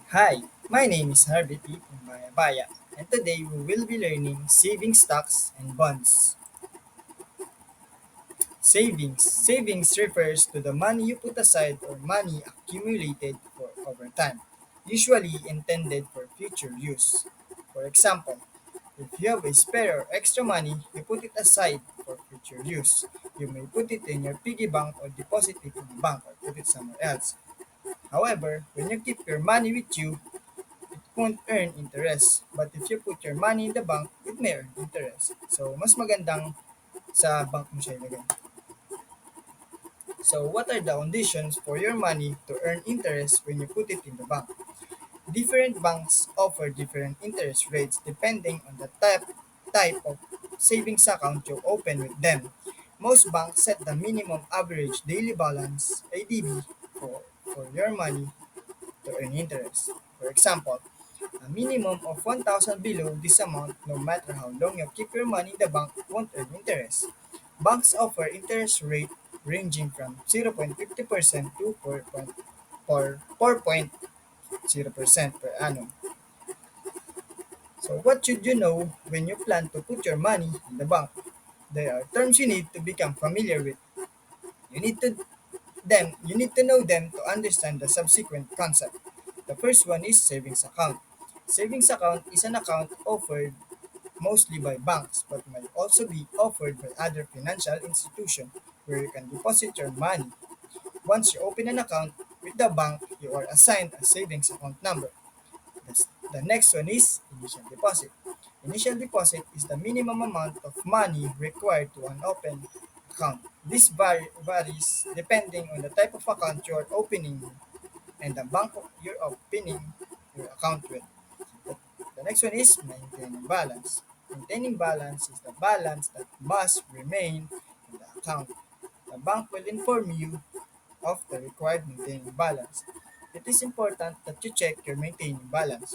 Hi, my name is Harvey P. Mayabaya, and today we will be learning saving stocks and bonds. Savings. Savings refers to the money you put aside or money accumulated for over time, usually intended for future use. For example, if you have a spare or extra money, you put it aside for future use. You may put it in your piggy bank or deposit it in a bank or put it somewhere else. However, when you keep your money with you, won't earn interest. But if you put your money in the bank, it may earn interest. So, mas magandang sa bank mo siya ilagay. So, what are the conditions for your money to earn interest when you put it in the bank? Different banks offer different interest rates depending on the type of savings account you open with them. Most banks set the minimum average daily balance (ADB) for your money to earn interest. For example, a minimum of 1,000 below this amount, no matter how long you keep your money in the bank, won't earn interest. Banks offer interest rate ranging from 0.50% to 4.0% per annum. So what should you know when you plan to put your money in the bank? There are terms you need to become familiar with. You need to you need to know them to understand the subsequent concept. The first one is savings account. Savings account is an account offered mostly by banks, but may also be offered by other financial institutions where you can deposit your money. Once you open an account with the bank, you are assigned a savings account number. The next one is initial deposit. Initial deposit is the minimum amount of money required to an open account. This varies depending on the type of account you are opening and the bank you're opening your account with. The next one is maintaining balance. Maintaining balance is the balance that must remain in the account. The bank will inform you of the required maintaining balance. It is important that you check your maintaining balance.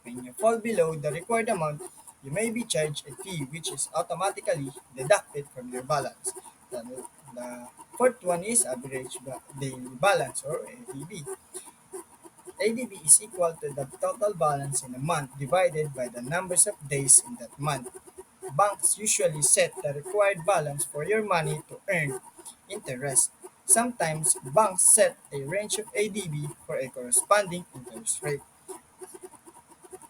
When you fall below the required amount, you may be charged a fee which is automatically deducted from your balance. The fourth one is average daily balance or ADB. ADB is equal to the total balance in a month divided by the numbers of days in that month. Banks usually set the required balance for your money to earn interest. Sometimes banks set a range of ADB for a corresponding interest rate.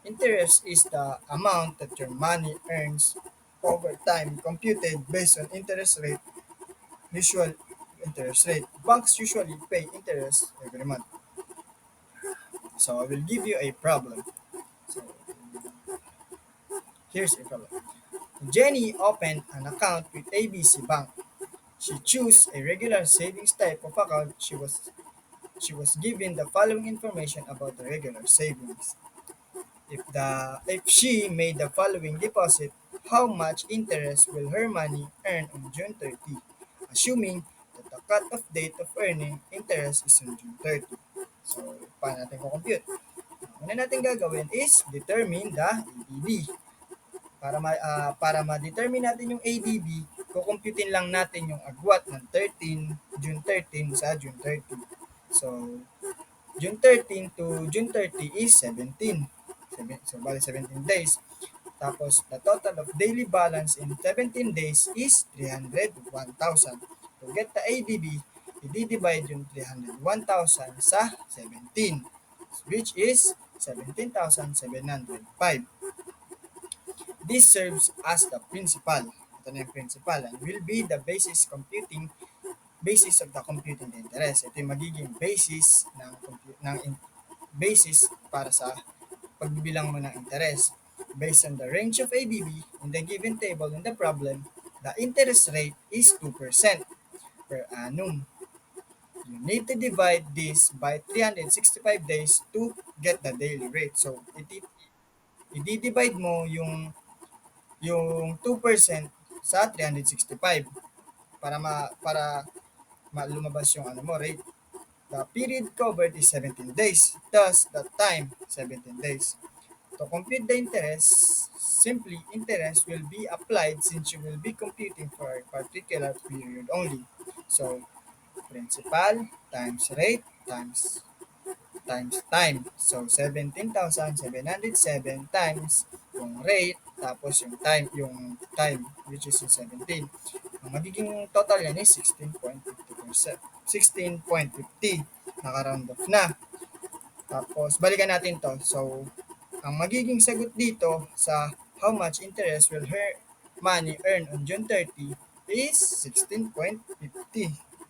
Interest is the amount that your money earns over time computed based on interest rate, usual interest rate. Banks usually pay interest every month. So I will give you a problem. So here's a problem. Jenny opened an account with ABC Bank. She chose a regular savings type of account. She was given the following information about the regular savings. If she made the following deposit, how much interest will her money earn on June 30, assuming that the cut-off date of earning interest is on June 30. So, paano natin compute? Una natin gagawin is determine the ADB. Para ma-determine natin yung ADB, kukumputin lang natin yung agwat ng June 13 sa June 30. So, June 13 to June 30 is 17. So, bali 17 days. Tapos, the total of daily balance in 17 days is 301,000. To get the ADB, i-divide yung 301,000 sa 17, which is 17,705. This serves as the principal. Ito na yung principal and will be the basis of the computing the interest. Ito yung magiging basis basis para sa pagbibilang mo ng interest. Based on the range of ADB in the given table in the problem, the interest rate is 2% per annum. You need to divide this by 365 days to get the daily rate. So, i-divide mo yung 2% sa 365 para lumabas yung rate. The period covered is 17 days. Thus, the time 17 days. To compute the interest, simply interest will be applied since you will be computing for a particular period only. So, principal times rate times time. So, 17,707 times yung rate, tapos yung time, which is yung 17. Ang magiging total yan is 16.50%. 16.50. Naka-round off na. Tapos, balikan natin to. So, ang magiging sagot dito sa how much interest will her money earn on June 30 is 16.50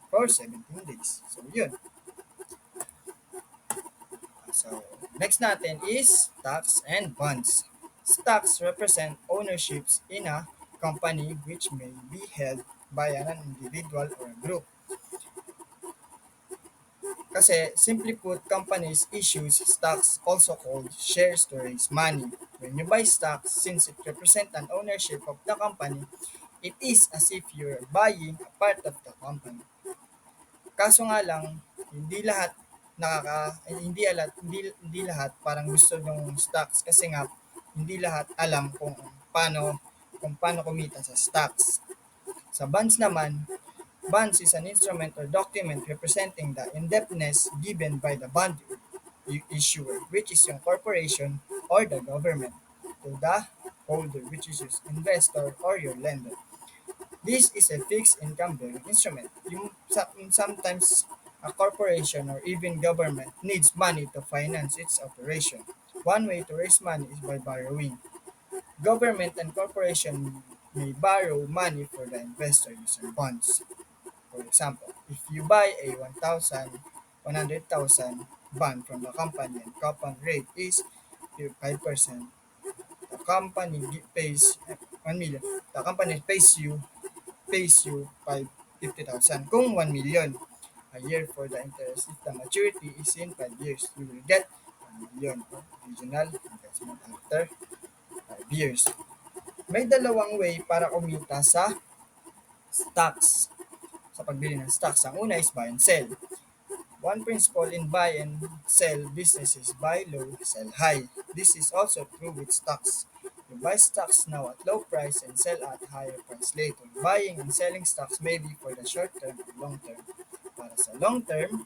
for 17 days. So, yun. So, next natin is stocks and bonds. Stocks represent ownerships in a company which may be held by an individual or a group. Kasi, simply put, companies issues stocks, also called shares, to raise money. When you buy stocks, since it represents an ownership of the company, it is as if you're buying a part of the company. Kaso nga lang, hindi lahat hindi lahat parang gusto ng stocks kasi nga hindi lahat alam kung paano kumita sa stocks. Sa bonds naman, bonds is an instrument or document representing the indebtedness given by the bond issuer, which is yung corporation or the government, to the holder, which is your investor or your lender. This is a fixed income bearing instrument. Sometimes a corporation or even government needs money to finance its operation. One way to raise money is by borrowing. Government and corporation may borrow money for the investor using bonds. For example, if you buy a 100,000 bond from the company and coupon rate is 5%, the company pays 1 million. The company pays you 50,000 kung 1 million a year for the interest. If the maturity is in 5 years, you will get 1 million original investment after 5 years. May dalawang way para kumita sa stocks, sa pagbili ng stocks. Ang una is buy and sell. One principle in buy and sell business is buy low, sell high. This is also true with stocks. You buy stocks now at low price and sell at higher price later. Buying and selling stocks may be for the short term or long term. Para sa long term,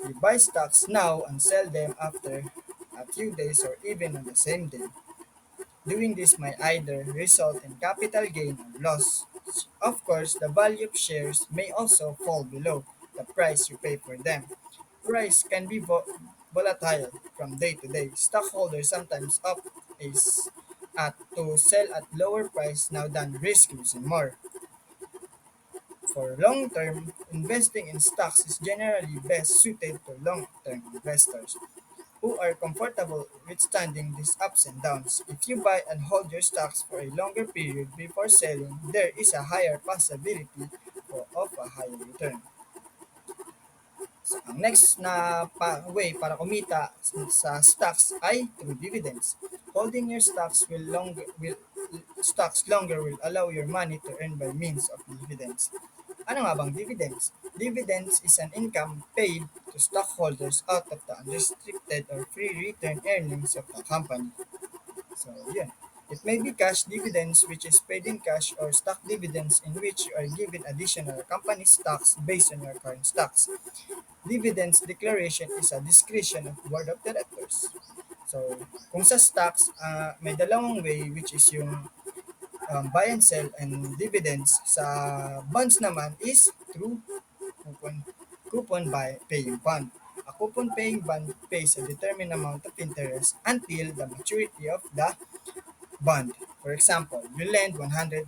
you buy stocks now and sell them after a few days or even on the same day. Doing this might either result in capital gain or loss. Of course, the value of shares may also fall below the price you pay for them. Price can be volatile from day to day. Stockholders sometimes opt is to sell at lower price now than risk losing more. For long-term, investing in stocks is generally best suited to long-term investors who are comfortable withstanding these ups and downs. If you buy and hold your stocks for a longer period before selling, there is a higher possibility of a higher return. So, ang next na way para kumita sa stocks ay through dividends. Holding your stocks longer will allow your money to earn by means of dividends. Ano nga bang dividends? Dividends is an income paid to stockholders out of the unrestricted or free return earnings of the company. So, yun. It may be cash dividends, which is paid in cash, or stock dividends, in which you are given additional company stocks based on your current stocks. Dividends declaration is a discretion of board of directors. So, kung sa stocks, may dalawang way, which is yung buy and sell and dividends. Sa bonds naman is through coupon, coupon by paying bond. A coupon paying bond pays a determined amount of interest until the maturity of the bond. For example, you lend 100,000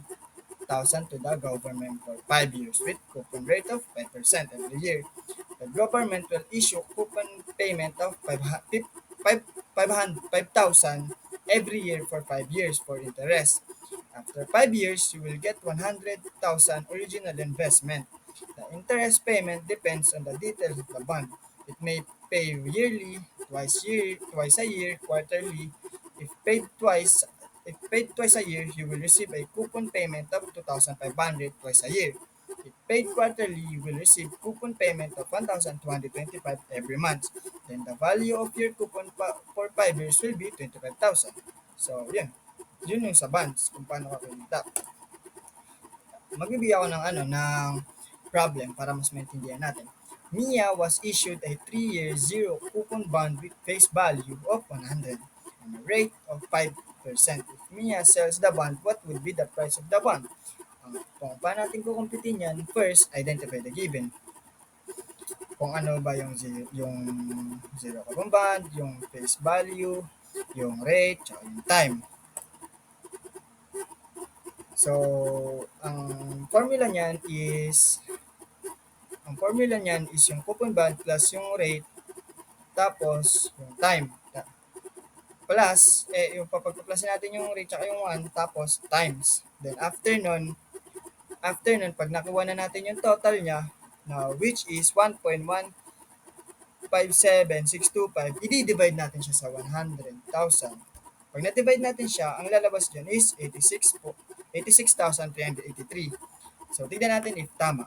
to the government for 5 years with coupon rate of 5% every year. The government will issue coupon payment of 5,000 every year for 5 years for interest. After 5 years, you will get 100,000 original investment. The interest payment depends on the details of the bond. It may pay yearly, twice a year, quarterly. If paid twice, if paid twice a year, you will receive a coupon payment of 2,500 twice a year. If paid quarterly, you will receive coupon payment of 1,225 every month. Then the value of your coupon for 5 years will be 25,000. So, yun. Yun yung sa bonds, kung paano ka kumita. Magbibigay ako ng problem para mas maintindihan natin. Mia was issued a 3-year zero coupon bond with face value of 100 and a rate of 5%. If Mia sells the bond, what would be the price of the bond? Kung paano natin kukumpitin yan, first, identify the given. Kung ano ba yung zero coupon bond, yung face value, yung rate, tsaka yung time. So, ang formula niyan is yung coupon bond plus yung rate tapos yung time. Plus, yung papagpaplasin natin yung rate tsaka yung 1 tapos times. Then after nun, pag nakuha na natin yung total niya, na which is 1.157625, i-divide natin siya sa 100,000. Pag na-divide natin siya, ang lalabas dyan is 86,383. So, tignan natin if tama.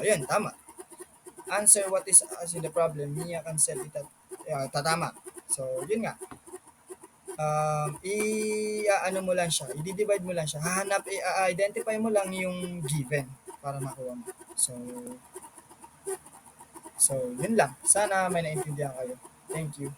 Yun, tama. Answer what is as in the problem, Mia cancel it tatama. So, yun nga. I-ano mo lang siya, i-divide mo lang siya. Identify mo lang yung given para makuha mo. So, yun lang. Sana may naintindihan kayo. Thank you.